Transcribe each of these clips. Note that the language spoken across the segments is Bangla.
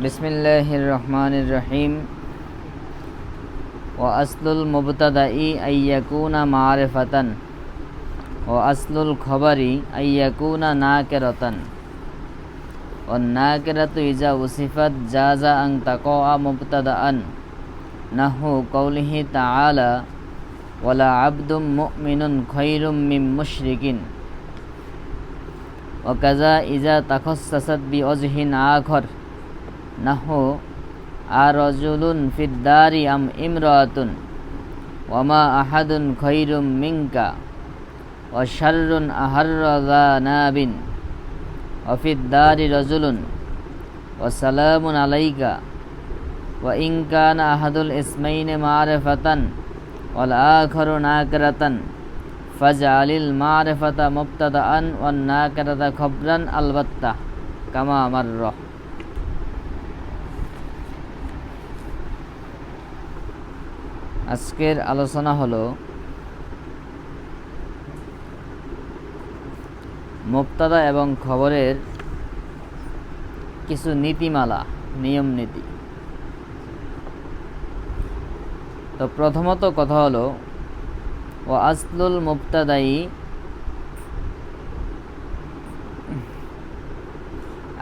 বিসমিল্লাহির রহমানির রহিম। ওয়া আসলুল মুবতাদাই আইয়াকুনা মারিফাতান ওয়া আসলুল খবরি আইয়াকুনা নাকিরাতান ওয়ান নাকিরাতু ইজা উসিফাত জাযা আন তাকা মুবতাদাআন নাহু কওলিহি তাআলা ওয়ালা আবদুম মুমিনুন খায়রুম মিন মুশরিকিন ওয়া কাযা ইজা তাখাসসাসাত বিওজহিন আখর নাহু আরাজুলুন ফিদ্দারি আম ইমরাতুন ওয়ামা আহাদুন খায়রুম মিনকা ওয়া শাররুন আহাররা যানাবিন ওয়া ফিদ্দারি রাজুলুন ওয়া সালামুন আলাইকা ওয়া ইন কানা আহাদুল ইসমাইনি মারিফাতান ওয়াল আখারু নাকিরাতান ফাজআলিল মারিফাতা মুবতাদাআন ওয়ান নাকিরাতা খবরান আলবাত্তা কামা মাররা। আজকের আলোচনা হলো মুবতাদা এবং খবরের কিছু নীতিমালা, নিয়ম নীতি। তো প্রথমত কথা হলো ওয়া আসলুল মুবতাদাই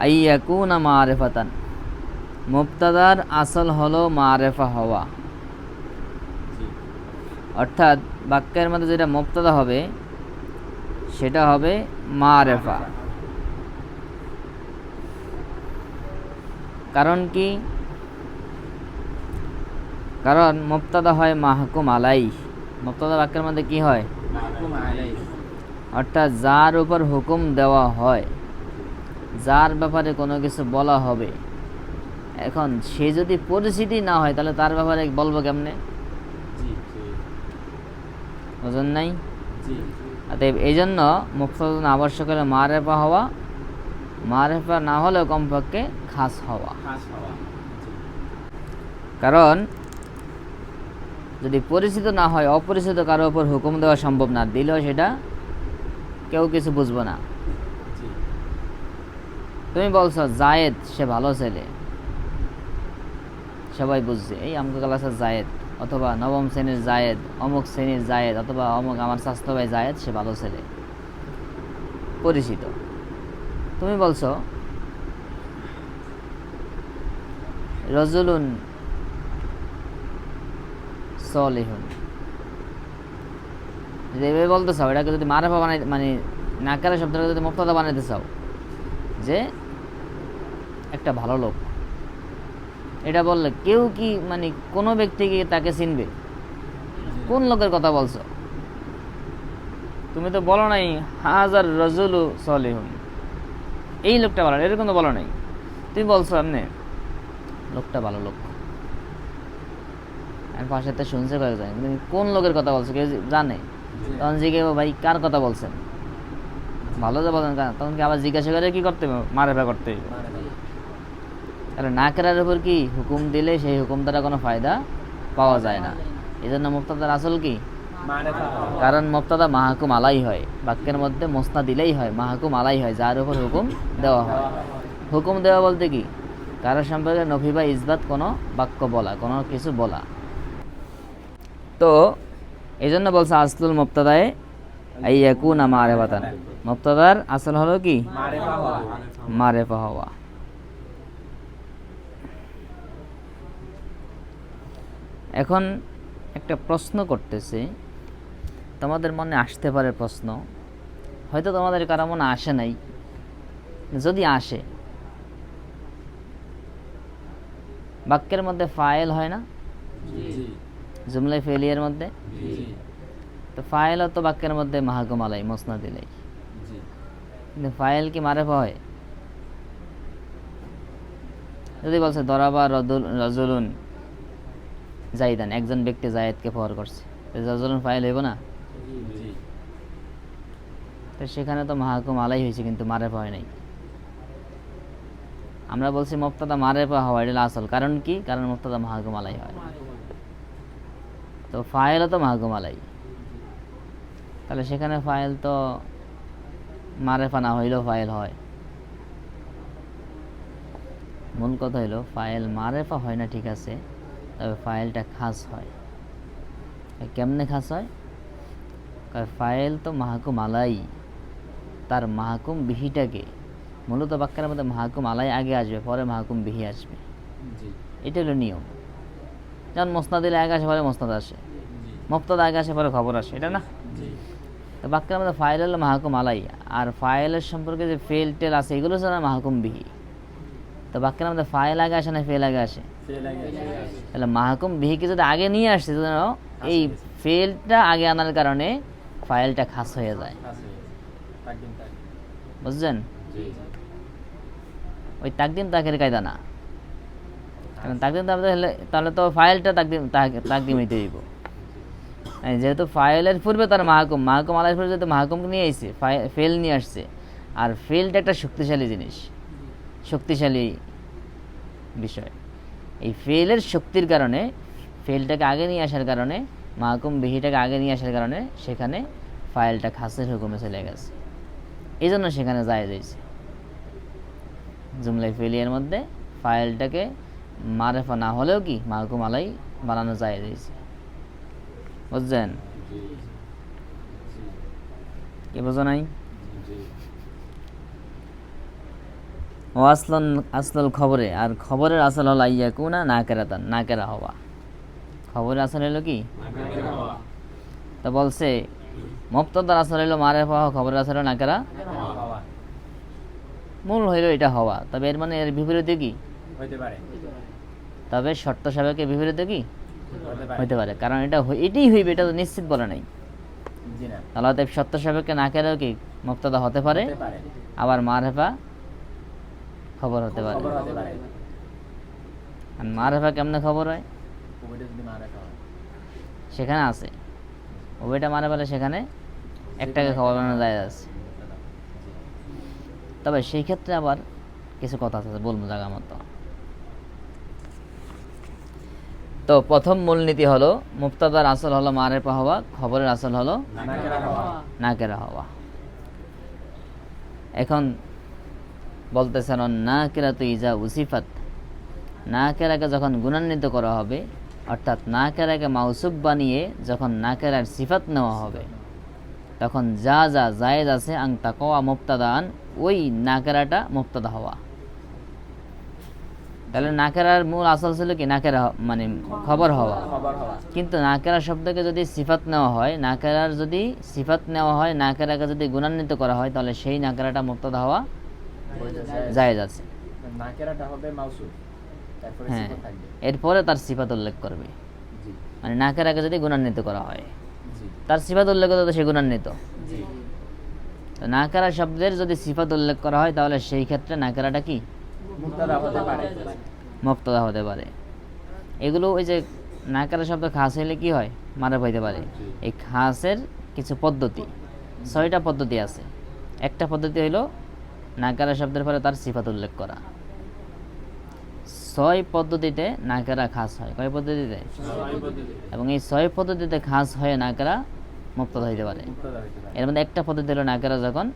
আইয়াকুনা মারিফাতান। মুবতাদার আসল হলো মারিফা হওয়া, অর্থাৎ বাক্যের মধ্যে যেটা মুবতাদা হবে সেটা হবে মারিফা। কারণ কি? কারণ মুবতাদা হয় মাহকুম আলাই। মুবতাদা বাক্যের মধ্যে কি হয়? অর্থাৎ যার উপর হুকুম দেওয়া হয়, যার ব্যাপারে কোনো কিছু বলা হবে। এখন সে যদি পরিচিতি না হয় তাহলে তার ব্যাপারে বলবো কেমনে? বুঝেন নাই? অতএব এই জন্য মুবতাদা আবশ্যক হলে মারিফা হওয়া, মারিফা না হলেও কমপক্ষে খাস হওয়া। কারণ যদি পরিচিত না হয়, অপরিচিত কারো উপর হুকুম দেওয়া সম্ভব না, দিলেও সেটা কেউ কিছু বুঝবো না। তুমি বলছো জায়েদ সে ভালো ছেলে, সবাই বুঝছে এই আমগো ক্লাসের জায়েদ, অথবা নবম শ্রেণীর জায়েদ, অমুক শ্রেণীর জায়েদ, অথবা অমুক আমার স্বাস্থ্য ভাই জায়েদ সে ভালো ছেলে, পরিচিত। তুমি বলছো রজুলুন সলিহুন, যদি এভাবে বলতে চাও, এটাকে যদি মারিফা বানাই, মানে নাকারা শব্দটাকে যদি মুবতাদা বানাইতে চাও যে একটা ভালো লোক, এটা বললে কেউ কি মানে কোনো ব্যক্তিকে তাকে চিনবে? কোন লোকের কথা বলছো? তুমি তো বলো নাই হাজার রজুলু সলিহুন, এই লোকটা ভালো, এরকম তো বলো নাই। তুমি বলছো এমনি লোকটা ভালো লোক, আমি পাশে তো শুনছে কয়েকজন, তুমি কোন লোকের কথা বলছো কেউ জানে? তখন জিজ্ঞাসা ভাই কার কথা বলছেন, ভালো যে বলেন, তখন কি আবার জিজ্ঞাসা করে কি করতে হবে? মারিফা করতে হবে। তাহলে নাকেরার উপর কি হুকুম দিলে সেই হুকুম দ্বারা কোনো ফায়দা পাওয়া যায় না। এই জন্য মুবতাদার আসল কি? কারণ মুবতাদা মাহকুম আলাই হয়, বাক্যের মধ্যে মুসনা দিলেই হয়, মাহকুম আলাই হয়, যার উপর হুকুম দেওয়া হয়। হুকুম দেওয়া বলতে কি? কারো সম্পর্কে নফি বা ইসবাত কোনো বাক্য বলা, কোনো কিছু বলা। তো এই জন্য বলছে আসলুল মুবতাদায়ে আইয়াকুনা মারিফাতান। মুবতাদার আসল হলো কি? মারিফা হওয়া। এখন একটা প্রশ্ন করতেছে, তোমাদের মনে আসতে পারে প্রশ্ন, হয়তো তোমাদের কারো মনে আসে নাই, যদি আসে, বাক্যের মধ্যে ফাইল হয় না জুমলা ফেলিয়ার মধ্যে? তো ফাইল তো বাক্যের মধ্যে মাহকুম আলাই, মুসনা দিলাই, কিন্তু ফাইল কি মারিফা হয়? যদি বলছে দরাবা রজুলুন জাইদান, একজন ব্যক্তি জায়েদকে প্রহার করছে, রজুলুন ফাইল হইব না? তো সেখানে তো মাহকুম আলাই হয়েছে, কিন্তু মারিফা হয় নাই। আমরা বলছি মুবতাদা মারিফা হওয়া, এটা আসল। কারণ কি? কারণ মুবতাদা মাহকুম আলাই হয়, তো ফাইলও তো মাহকুম আলাই। তাহলে সেখানে ফাইল তো মারিফা না হইলেও ফাইল হয়। মূল কথা হলো ফাইল মারেফা হয় না, ঠিক আছে, তবে ফাইলটা খাস হয়। কেমনে খাস হয়? ফাইল তো মাহকুম আলাই, তার মাহকুম বিহিটাকে, মূলত বাক্যের মধ্যে মাহকুম আলাই আগে আসবে, পরে মাহকুম বিহি আসবে, এটা হলো নিয়ম। যেমন মোসনাদ আগে আসে পরে মোসনাদ আসে, মুবতাদা আগে আসে পরে খবর আসে, এটা না? তো বাক্যের মধ্যে ফাইল হলো মাহকুম আলাই, আর ফাইলের সম্পর্কে যে ফেল টেল আছে এগুলো হচ্ছে মাহকুম বিহি। তো বাক্যের মধ্যে ফাইল আগে আসে না ফেল আগে আসে? তাহলে মাহকুম বিহিকে যদি আগে নিয়ে আসছে, এই ফেলটা আগে আনার কারণে ফাইলটা খাস হয়ে যায়, বুঝছেন? ওই তাকদিম তাকের কায়দা না, কারণ তাকদিম তাহলে তো ফাইলটা তাকদিম হইতে হইব। যেহেতু ফাইলের পূর্বে তার মাহকুম আলাইয়ের পূর্বে যেহেতু মাহকুম নিয়ে আসছে, ফেল নিয়ে আসছে, আর ফেলটা একটা শক্তিশালী জিনিস, শক্তিশালী বিষয়। এই ফেলের শক্তির কারণে, ফেলটাকে আগে নিয়ে আসার কারণে, মাহকুম বিহিটাকে আগে নিয়ে আসার কারণে সেখানে ফাইলটা খাসের হুকুমে চলে গেছে, এই জন্য সেখানে জায়েজ হয়েছে। জুমলাই ফেলিয়ার মধ্যে ফাইলটাকে মারেফা না হলেও কি মাহকুম আলাই বানানো জায়েজ হয়েছে, বুঝছেন? কি বোঝো নাই? ও আসল খবরে, আর খবরের আসল হল আইয়াকুনা নাকেরাতান, নাকেরা হওয়া। খবরের আসল হলো কি? তো বলছে মুবতাদার আসল হলো মারেফা হওয়া, খবরের আসল হলো নাকেরা, মূল হইল এটা হওয়া। তবে এর মানে এর বিপরীতে কি হইতে পারে? তবে শর্ত সাপেক্ষে বিপরীতে কি হইতে পারে, কারণ এটাই হইবে এটা তো নিশ্চিত বলে নাই। তাহলে শর্ত সাপেক্ষে নাকেরাও কি মুবতাদা হতে পারে, আবার মারেফা খবর হতে পারে। আর মারেফা কেমনে খবর হয়? সেখানে আছে ওইটা মারে ফেলে, সেখানে একটাকে খবর বানানো যায় আছে। তবে সেই ক্ষেত্রে আবার কিছু কথা আছে, বলবো জায়গা মতো। তো প্রথম মূলনীতি হলো মুবতাদার আসল হলো মারেফা হওয়া, খবরের আসল হলো নাকেরা হওয়া। এখন বলতেছেন নাকেরাতু ইজা উসিফাত, নাকেরাকে যখন গুণান্বিত করা হবে, অর্থাৎ নাকেরাকে মাউসুব বানিয়ে যখন নাকেরার সিফাত নেওয়া হবে, তখন যা যা জায়েজ আছে আং তাকওয়া মুবতাদান, ওই নাকেরাটা মুবতাদা হওয়া। তাহলে নাকেরার মূল আসল ছিল কি? নাকেরা মানে খবর হওয়া। কিন্তু নাকেরা শব্দকে যদি সিফাত নেওয়া হয়, নাকেরার যদি সিফাত নেওয়া হয়, নাকেরাকে যদি গুণান্বিত করা হয়, তাহলে সেই নাকেরাটা মুবতাদা হওয়া জায়েজ আছে। নাকেরাটা হবে মাউসুফ, তারপরে সিফাত থাকবে, এরপরে তার সিফাত উল্লেখ করবে। মানে নাকেরাকে যদি গুণান্বিত করা হয়, তার সিফাত উল্লেখ করতে সে গুণান্বিত। তো নাকেরা শব্দের যদি সিফাত উল্লেখ করা হয়, তাহলে সেই ক্ষেত্রে নাকেরাটা কি মুবতাদা হতে পারে। এগুলো ওই যে নাকেরা শব্দ খাস হইলে কি হয়? মারা হইতে পারে। এই খাসের কিছু পদ্ধতি, 6টা পদ্ধতি আছে। একটা পদ্ধতি হইল নাকেরা শব্দের পরে তার সিফাত উল্লেখ করা। 6 পদ্ধতিতে নাকেরা খাস হয়। কয় পদ্ধতিতে? এবং এই 6 পদ্ধতিতে খাস হয়ে নাকেরা মুবতাদা হইতে পারে। এর মধ্যে একটা পদ্ধতি হলো নাকেরা যখন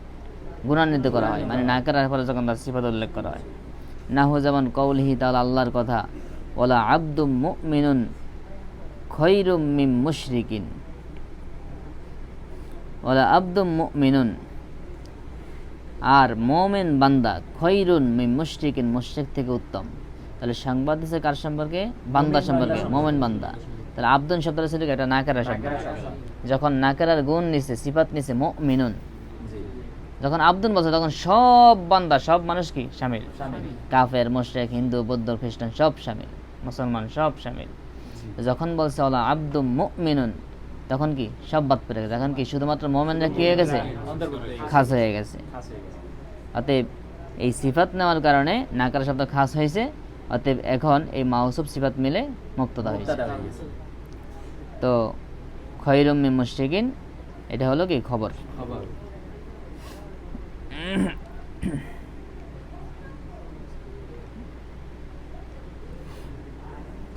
গুণান্বিত করা হয়, মানে নাকেরার পরে যখন তার সিফাত উল্লেখ করা হয়। নাহু যেমন কওলিহি তাআলা, আল্লাহর কথা, ওয়ালা আবদুম মুমিনুন খায়রুম মিন মুশরিকিন, ওয়ালা আবদুম মুমিনুন, আর মুমিন বান্দা, খায়রুন মিন মুশরিকিন, মুশরিক থেকে উত্তম। তাহলে সংবাদ দিচ্ছে কার সম্পর্কে? বান্দা সম্পর্কে, মুমিন বান্দা। তাহলে আবদুন শব্দটা ছিল এটা নাকেরা শব্দ। যখন নাকেরার গুণ নিছে, সিফাত নিছে মুমিনুন, যখন আবদুন বলছে তখন সব বান্দা, সব মানুষ কি শামিল? কাফের, মুশরিক, হিন্দু, বৌদ্ধ, খ্রিস্টান সব শামিল, মুসলমান সব শামিল। যখন বলছে ওয়ালা আবদুম মুমিনুন, তখন কি সব বাদ পড়ে গেছে। এখন কি শুধুমাত্র মুমিনরা কি হয়ে গেছে? খাস হয়ে গেছে। অতএব এই সিফাত নেওয়ার কারণে নাকেরা শব্দ খাস হয়েছে। অতএব এখন এই মাউসুফ সিফাত মিলে মুবতাদা হয়েছে। তো খায়রুম মিন মুশরিকিন এটা হলো কি খবর।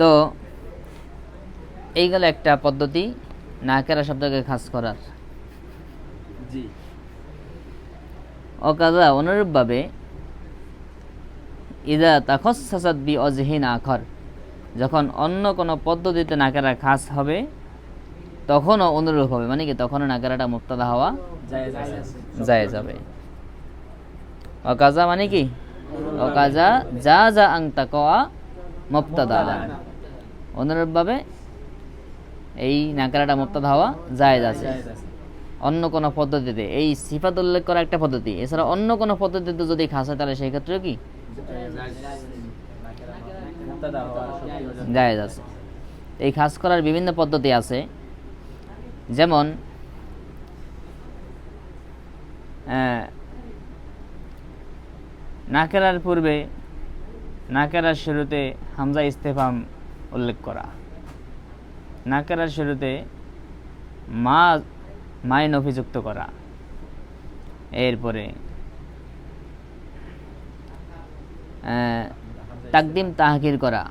তো এই গেল একটা পদ্ধতি নাকেরা শব্দকে খাস করার। অকাজা অনুরূপভাবে ইদা তাখাসসাসাত বিওজহিন আখর, যখন অন্য কোনো পদ্ধতিতে নাকেরা খাস হবে তখনও অনুরূপ হবে, মানে কি তখনও নাকেরাটা মুবতাদা হওয়া জায়েজ হবে। ওয়াকাজা মানে কি ওয়াকাজা যা যা আং তাকওয়া মুবতাদা, অনুরূপভাবে এই নাকেরাটা মুবতাদা হওয়া জায়েজ আছে অন্য কোনো পদ্ধতিতে। এই সিফাত উল্লেখ করা একটা পদ্ধতি, এছাড়া অন্য কোনো পদ্ধতিতে যদি খাস হয় তাহলে সেই ক্ষেত্রে কি জায়েজ আছে। এই খাস করার বিভিন্ন পদ্ধতি আছে, যেমন নাকেরার পূর্বে নাকেরার শুরুতে হামজা ইস্তেফাম উল্লেখ করা, নাকেরার শুরুতে মায় নফি যুক্ত করা, এরপরে তাকদিম তাহকির করা,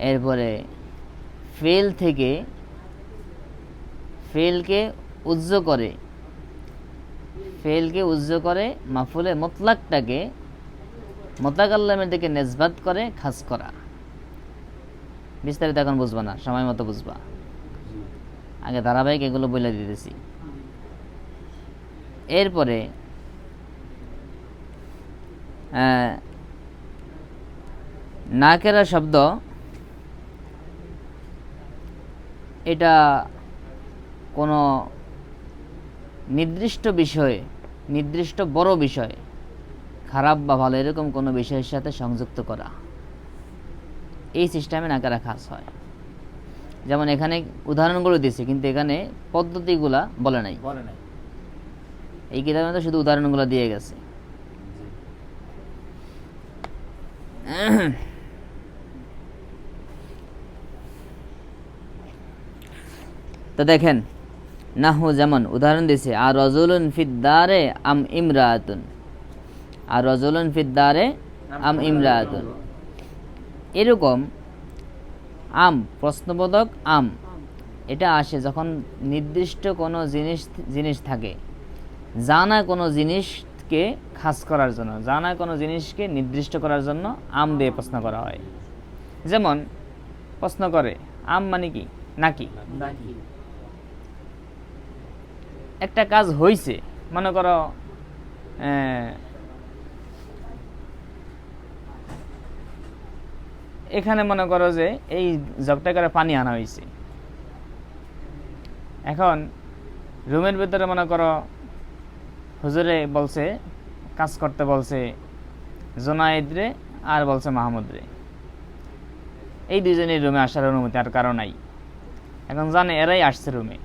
এরপরে ফেল থেকে ফেলকে উজ্জ করে মাফুলে মুতলাকটাকে মুতাকাল্লিমের দিকে নিসবাত করে খাস করা। বিস্তারিত এখন বুঝবা না, সময় মতো বুঝবা, আগে ধারাবাহিক এগুলো বলে দিতেছি। এরপরে নাকেরা শব্দ, এটা কোনো নির্দিষ্ট বিষয়ে, নির্দিষ্ট বড় বিষয়, খারাপ বা ভালো এরকম কোনো বিষয়ের সাথে সংযুক্ত করা, এই সিস্টেমে নাকেরা খাস হয়। যেমন এখানে উদাহরণগুলো দিয়েছে, কিন্তু এখানে পদ্ধতিগুলা বলে নাই। এই কিতাবের মধ্যে শুধু উদাহরণগুলো দিয়ে গেছে। তো দেখেন নাহু, যেমন উদাহরণ দিয়েছে আর রাজুলুন ফিদ্দারে আম ইমরাতুন, আর রাজুলুন ফিদ্দারে আম ইমরাতুন, এরকম আম প্রশ্নবোধক আম এটা আসে যখন নির্দিষ্ট কোনো জিনিস থাকে, জানা কোনো জিনিসকে খাস করার জন্য, জানা কোনো জিনিসকে নির্দিষ্ট করার জন্য আম দিয়ে প্রশ্ন করা হয়। যেমন প্রশ্ন করে আম মানে কি নাকি, একটা কাজ হইছে, মনে করো এখানে মনে করো যে এই জগটা করে পানি আনা হয়েছে, এখন রুমের ভিতরে মনে করো হুজুরে বলছে কাজ করতে, বলছে জোনায়েদ রে আর বলছে মাহমুদ রে, এই দুজনের রুমে আসার অনুমতি আর কারো নাই। এখন জানে এরাই আসছে রুমে,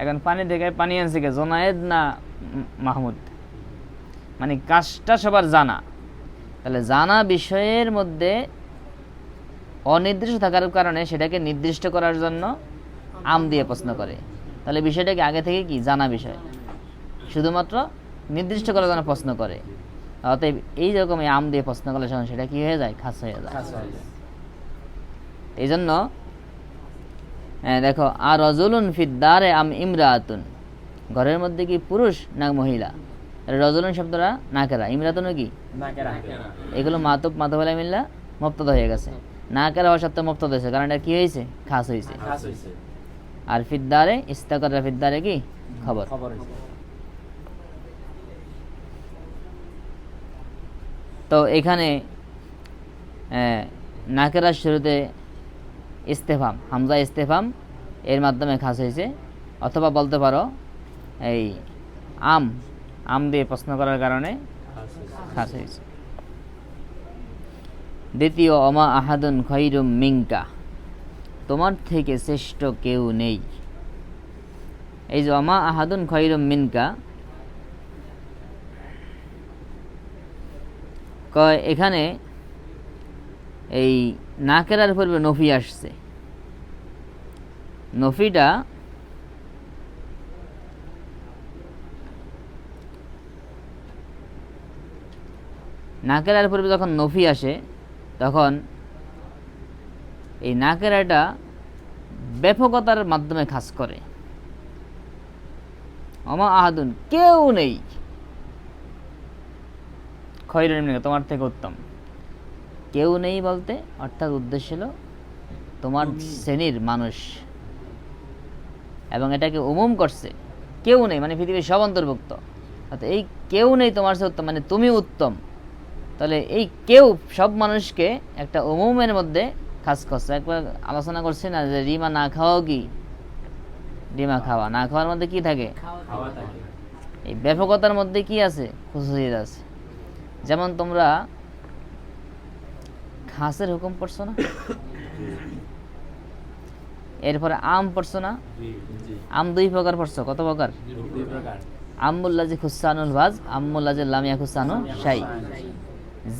এখন পানি থেকে পানি আনছে কে, জোনায়েদ না মাহমুদ, মানে কাজটা সবার জানা। তাহলে জানা বিষয়ের মধ্যে অনির্দিষ্ট থাকার কারণে সেটাকে নির্দিষ্ট করার জন্য আম দিয়ে প্রশ্ন করে। তাহলে বিষয়টাকে আগে থেকে কি জানা বিষয়, শুধুমাত্র নির্দিষ্ট করার জন্য প্রশ্ন করে। অতএব এই রকম আম দিয়ে প্রশ্ন করলে সেটা কি হয়ে যায়, খাস হয়ে যায়। এই জন্য দেখো আর রাজুলুন ফিদ্দারে আম ইমরাতুন, ঘরের মধ্যে কি পুরুষ না মহিলা, রাজুলুন শব্দটা নাকেরা, ইমরাতুনও কি নাকেরা, এগুলো মাতব মিল্লা মুবতাদা হয়ে গেছে। নাকেরা হওয়ার সত্ত্বেও মুবতাদা হয়েছে, কারণ এটা কি হয়েছে, খাস হয়েছে। আর ফিদ্দারে ইস্তাকারা, ফিদ্দারে কি খবর। তো এখানে নাকেরার শুরুতে ইস্তেফাম, হামজা ইস্তেফাম এর মাধ্যমে খাস হয়েছে, অথবা বলতে পারো এই আম দিয়ে প্রশ্ন করার কারণে খাস হয়েছে। দ্বিতীয় অমা আহাদুন খৈরুম মিঙ্কা, তোমার থেকে শ্রেষ্ঠ কেউ নেই। এই যে অমা আহাদুন খৈরুম মিনকা, এখানে এই নাকেরার পূর্বে নফি আসছে, নফিটা নাকেরার পূর্বে যখন নফি আসে তখন এই নাকেরাটা ব্যাপকতার মাধ্যমে খাস করে। অমা আহাদুন কেউ নেই, খৈরুন মিনকা, তোমার থেকে উত্তম। কেউ নেই বলতে অর্থাৎ উদ্দেশ্য হলো তোমার শ্রেণীর মানুষ, এবং এটাকে উমুম করছে, কেউ নেই মানে পৃথিবীর সব অন্তর্ভুক্ত। অর্থাৎ এই কেউ নেই তোমার চেয়ে উত্তম মানে তুমি উত্তম। তাহলে এই কেউ সব মানুষকে একটা উমুমের মধ্যে খাস করছে। একবার আলোচনা করছি না যে রিমা না খাওয়াও কি, রিমা খাওয়া, না খাওয়ার মধ্যে কি থাকে, এই ব্যাপকতার মধ্যে কি আছে, খুশুসিয়ত আছে। যেমন তোমরা খাসের হুকুম পড়ছো না, এরপরে আম পড়ছো না, আম দুই প্রকার পড়ছো, কত প্রকার, আমুল্লাজি খুসানুল ভাজ, আমুল্লাজি লামিয়া খুসানু শাই।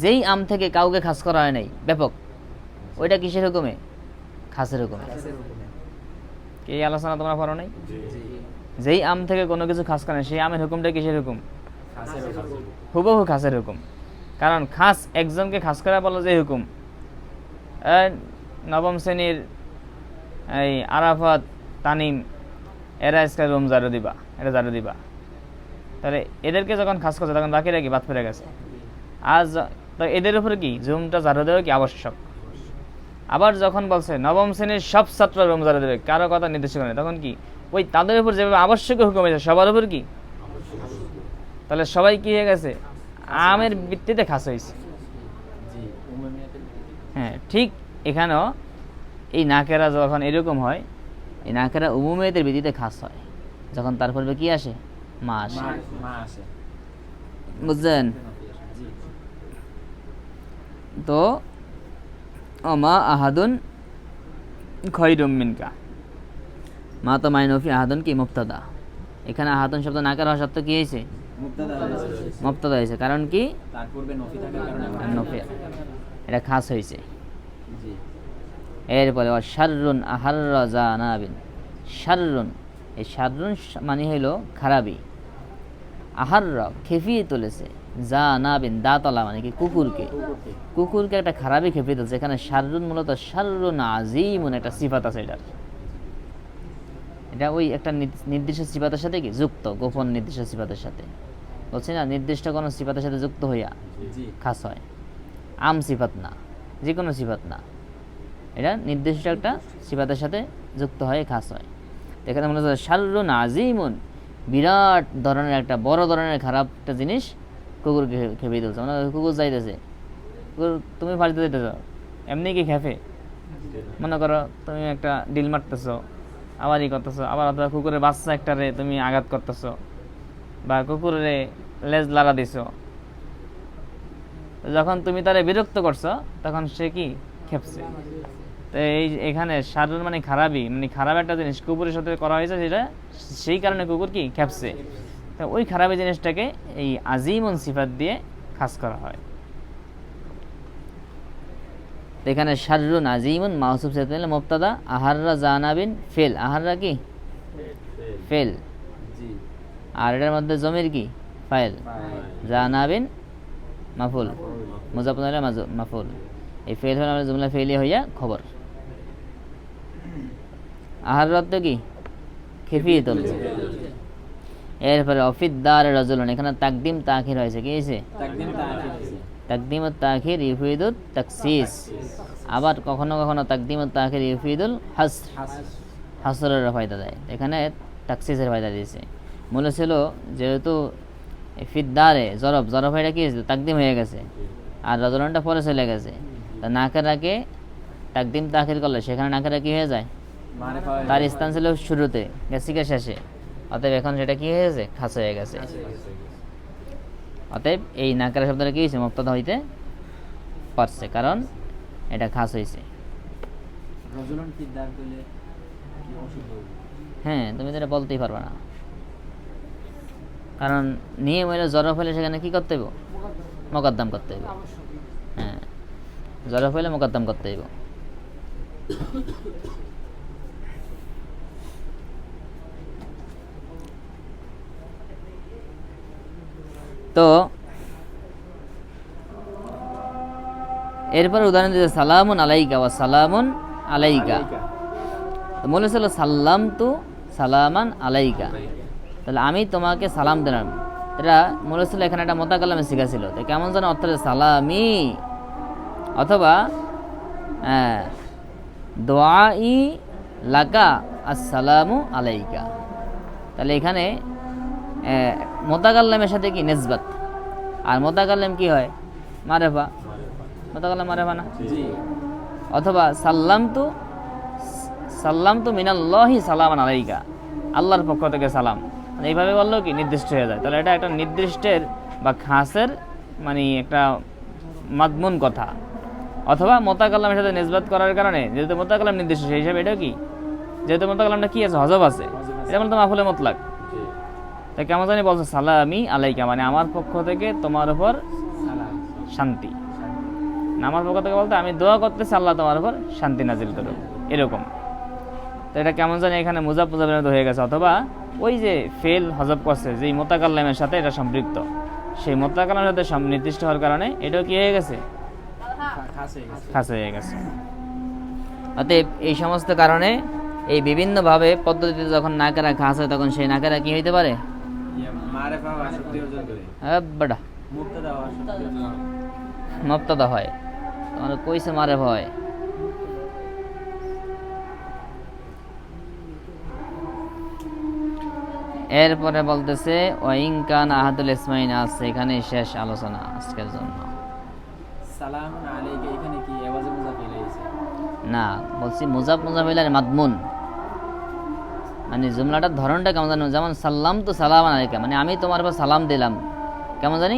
যেই আম থেকে কাউকে খাস করা হয় নাই ব্যাপক, ওইটা কিসের হুকুমে, খাসের হুকুমে। এই আলোচনা তোমরা পারো নাই? যেই আম থেকে কোনো কিছু খাস করে সেই আমের হুকুমটা কিসের হুকুম, হুবহু খাসের হুকুম। কারণ খাস একজনকে খাস করা বলো যে হুকুম, নবম শ্রেণীর এই আরাফাত তানিম এরা আজকে রুম ঝাড়ু দিবা, এটা ঝাড়ু দিবা, তাহলে এদেরকে যখন খাস করছে তখন বাকিরা কি বাদ ফিরে গেছে। আজ এদের উপরে কি জুমটা ঝাড়ু দেওয়া কি আবশ্যক। আবার যখন বলছে নবম শ্রেণীর সব ছাত্র রুম ঝাড়ু দেবে, কারো কথা নির্দেশ করে তখন কি ওই তাদের উপর যেভাবে আবশ্যক হুকুম হয়েছে সবার উপর কি, তাহলে সবাই কি হয়ে গেছে, আমের ভিত্তিতে খাস হয়েছে। হ্যাঁ, ঠিক এখানেও এই নাকেরা যখন এরকম হয়, এই নাকেরা উমুমিয়তের ভিত্তিতে খাস হয় যখন তার পূর্বে কি আসে, মা আসে। বুঝলেন? তো মা আহাদুন খৈরুম মিনকা, মা তো মাইনফি আহাদুন কি মুবতাদা। এখানে আহাদুন শব্দ নাকের হওয়া সত্ত্বেও কি হয়েছে, মুবতাদা হয়েছে। কারণ কি, নফি, এটা খাস হয়েছে। এরপরে শাররুন আহাররা জানাবিন, শাররুন, এই শাররুন মানে হইল খারাপি, আহাররা খেপিয়ে তুলেছে, জানাবিন দাতলা মানে কি কুকুরকে, কুকুরকে একটা খারাপি খেপিয়ে তুলছে। এখানে শাররুন মূলত শাররুন আজিমুন একটা সিফাত আছে, এটা ওই একটা নির্দিষ্ট সিফাতের সাথে কি যুক্ত, গোপন নির্দিষ্ট সিফাতের সাথে। বলছি না, নির্দিষ্ট কোনো সিফাতের সাথে যুক্ত হইয়া খাস হয়। আম সিফাত না, যে কোনো সিফাত না, এটা নির্দিষ্ট একটা সিফাতের সাথে যুক্ত হয়ে খাস হয়। এখানে মনে হচ্ছে শাররুন আজিমুন, বিরাট ধরনের একটা বড় ধরনের খারাপ একটা জিনিস কুকুরকে খেপে দিয়েছে। মানে কুকুর যাইতেছে, কুকুর তুমি ফাঁসতে যেতে চাও, এমনি কি খেপে, মনে করো তুমি একটা ডিল মারতেছো, আবার ই করতেছো, আবার অথবা কুকুরের বাচ্চা একটারে তুমি আঘাত করতেছো, বা কুকুরে লেজ লাড়া দিছো, যখন তুমি তারে বিরক্ত করছো তখন সে কি খেপছে। তো এই এখানে শাররুন মানে খারাপই, মানে খারাপ একটা জিনিস কুকুরের সাথে করা হয়েছে, সেটা সেই কারণে কুকুর কি খেপছে। তো ওই খারাপি জিনিসটাকে এই আজিমুন সিফাত দিয়ে খাস করা হয়। এখানে শাররুন আজিমুন মাউসুফ সাথে মুবতাদা, আহাররা জানাবিন ফেল, আহাররা কি ফেল, আর এটার মধ্যে জমির কি ফাইল, জানাবিন মাফুল, মুজাফফর ইলাইহি মাফুল। এই ফেল হলো আমাদের জুমলা ফেলি হইয়া খবর। আহাররা তো কি খেপিয়ে তুলছে। এরপরে অফিদ্দার রাজুলুন, এখানে তাকদিম তাখির হয়েছে, কি হয়েছে, তাকদিম ও তাখির ইউফিদুত তাকসিস। আবার কখনো কখনো তাকদিম ও তাখির ইউফিদুল হাসর, হাসরের ফায়দা দেয়। এখানে তাকসিসের ফায়দা দিয়েছে। মূলে ছিল যেহেতু ফিদ্দারে জরব, জরব এটা কি হয়েছে, তাকদিম হয়ে গেছে, আর রাজুলুনটা পরে চলে গেছে। তা নাকেরাকে তাকদিম তাখির করলে সেখানে নাকেরা কি হয়ে যায়, তার স্থান ছিল শুরুতে, গেছিকে শেষে, অতএব এখন সেটা কি হয়েছে, খাস হয়ে গেছে। অতএব এই নাকারা শব্দটা কি হয়েছে, মুবতাদা হইতে পারছে, কারণ এটা খাস হয়েছে। হ্যাঁ, তুমি তো এটা বলতেই পারবে না, কারণ নিয়ম হইলে জরফ হইলে সেখানে কি করতে হইব, মোকদ্দম করতে হইব। হ্যাঁ, জরফ হইলে মোকদ্দম করতে হইব। তো এরপর উদাহরণ দিতে সালামুন আলাইকা ওয়া সালামুন আলাইকা, তো মনে ছিল সাল্লাম তু সালামান আলাইকা, তাহলে আমি তোমাকে সালাম দিলাম, এটা মনে ছিল এখানে একটা মোতাকাল্লামে শিখা ছিল, তো কেমন যেন অর্থ সালামি অথবা দোয়াই লাকা আসসালামু আলাইকা। তাহলে এখানে মোতাকাল্লামের সাথে কি নিসবাত, আর মোতাকাল্লাম কি হয় মারেফা, মোতাকাল্লাম মারেফা না। অথবা সাল্লামতু মিনাল্লাহি সালামান আলাইকা, আল্লাহর পক্ষ থেকে সালাম, এইভাবে বললেও কি নির্দিষ্ট হয়ে যায়। তাহলে এটা একটা নির্দিষ্টের বা খাসের মানে একটা মাদমুন কথা। অথবা মোতাকাল্লামের সাথে নিসবাত করার কারণে যেহেতু মোতাকাল্লাম নির্দিষ্ট, সেই হিসাবে এটাও কি, যেহেতু মোতাকাল্লামটা কি আছে, হজব আছে, এটা বলতো মাফুলে মুতলাক। তাই কেমন জানি বলছে সালামি আলাইকা, মানে আমার পক্ষ থেকে তোমার উপর শান্তি। আমার পক্ষ থেকে বলতে আমি দোয়া করতেছি আল্লাহ তোমার উপর শান্তি নাজিল করো, এরকম। তো এটা কেমন জানি এখানে মুজাব মুজাবির হয়ে গেছে। অথবা ওই যে ফেল হজব করছে যেই মোতাকাল্লামের সাথে এটা সম্পৃক্ত, সেই মোতাকাল্লামের সাথে নির্দিষ্ট হওয়ার কারণে এটাও কি হয়ে গেছে, খাস হয়ে গেছে। অতএব এই সমস্ত কারণে এই বিভিন্নভাবে পদ্ধতিতে যখন নাকেরা খাস হয় তখন সেই নাকেরা কি হইতে পারে, মুবতাদা হয়। তোমার কইছে মারে ভয়। এরপরে বলতেছে ওয়াইনকান আহাদুল ইসমাইন আছে, এখানে শেষ আলোচনা আজকের জন্য। সালামুন আলাইকা এখানে কি আওয়াজে মুজাফিল হইছে না, বলছি মুজাব মুজাফিলের মাদমুন, মানে জুমলাটার ধরনটা কেমন জানো, যেমন সাল্লাম তো সালামান আলাইকা, মানে আমি তোমার উপর সালাম দিলাম, কেমন জানি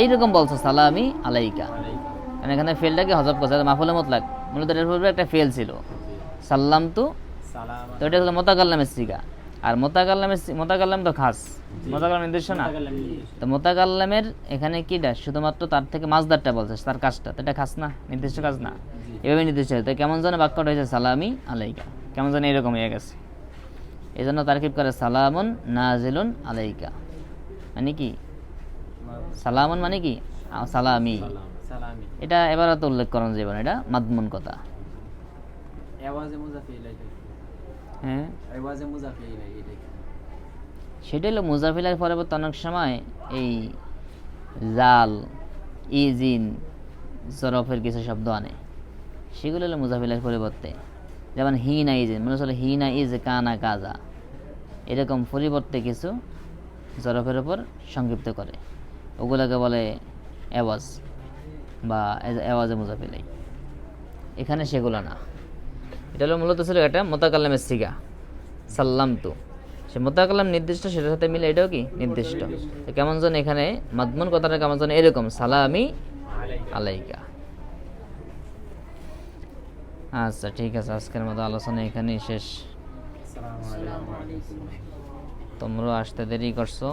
এইরকম বলছো সালামি আলাইকা। কারণ এখানে ফেলটা কি হজব করছে, মাফুলে মুতলাক, মূলত এর পূর্বে একটা ফেল ছিল সাল্লাম তো এটা হলো মোতাকাল্লামের সিগা। আর মোতাকাল্লাম তো খাস, মোতাকাল্লাম নির্দিষ্ট না। তো মোতাকাল্লামের এখানে কিটা শুধুমাত্র তার থেকে মাজদারটা বলছে, তার কাজটা, তো এটা খাস না, নির্দিষ্ট কাজ না, এভাবে নির্দিষ্ট হয়। তো কেমন যেন বাক্যটা হয়েছে সালামি আলাইকা, কেমন যেন এরকম হয়ে গেছে। এই জন্য তারকিব করে সালামুন নাজিলুন আলাইকা, মানে কি সালামুন মানে কি সালামি, এটা এবার তো উল্লেখ করেন জীবন, এটা মাদমুন কথা। হ্যাঁ সেটা হলো মুজাফিলের পরবর্তী অনেক সময় এই জাল ইজিন জরফের কিছু শব্দ আনে, সেগুলো হলো মুজাফিলের পরিবর্তে। যেমন হিনা ইজিন, মনে হচ্ছিল হিনা ইজ কানা কাজা, এরকম পরিবর্তে কিছু জরফের উপর সংক্ষিপ্ত করে, ওগুলোকে বলে এওয়াজ বা এওয়াজে মুজাফিলাই। এখানে সেগুলো না, এটা হলো মূলত ছিল এটা মোতাকাল্লামের সিগা সাল্লাম তো, সে মোতাকাল্লাম নির্দিষ্ট, সেটার সাথে মিলে এটাও কি নির্দিষ্ট। তো কেমন যেন এখানে মাদমুন কথাটা কেমন যেন এরকম সালামি আলাইকা। আচ্ছা ঠিক আছে, আজকের মতো আলোচনা এখানেই শেষ। তোমরা আসতে দেরি করছো।